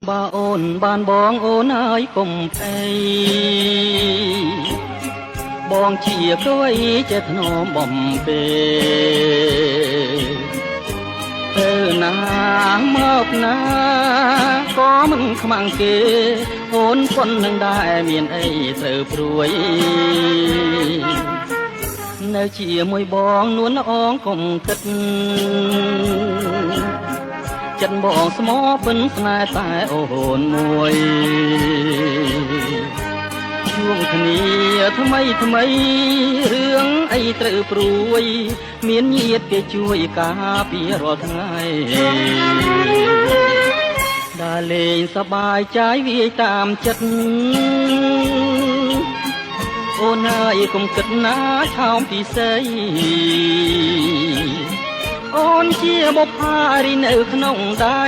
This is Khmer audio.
បើអូនបានបងអូនហើយកុំភ័យបងជាគួយចេះធ្នមបំពេទៅណាមកណាក៏មិនខ្មាំងគេអូនប៉ុននឹងដែរមានអីត្រូវព្រួយនៅជាមួយបងនួនអងកុំគិតចិត្តបងស្មោពិនស្នេហ៍តែអូនមួយជួងគ្នាថ្មីរឿងអីត្រូវព្រួយមានញាតិគេជួយការពាររាល់ថ្ងៃដើរលេងសប្បាយใจវាយតាមចិត្តអូនហើយកុំគិតណាឆោមពិសេសអូនជាបុប្ផារីនៅក្នុងដៃ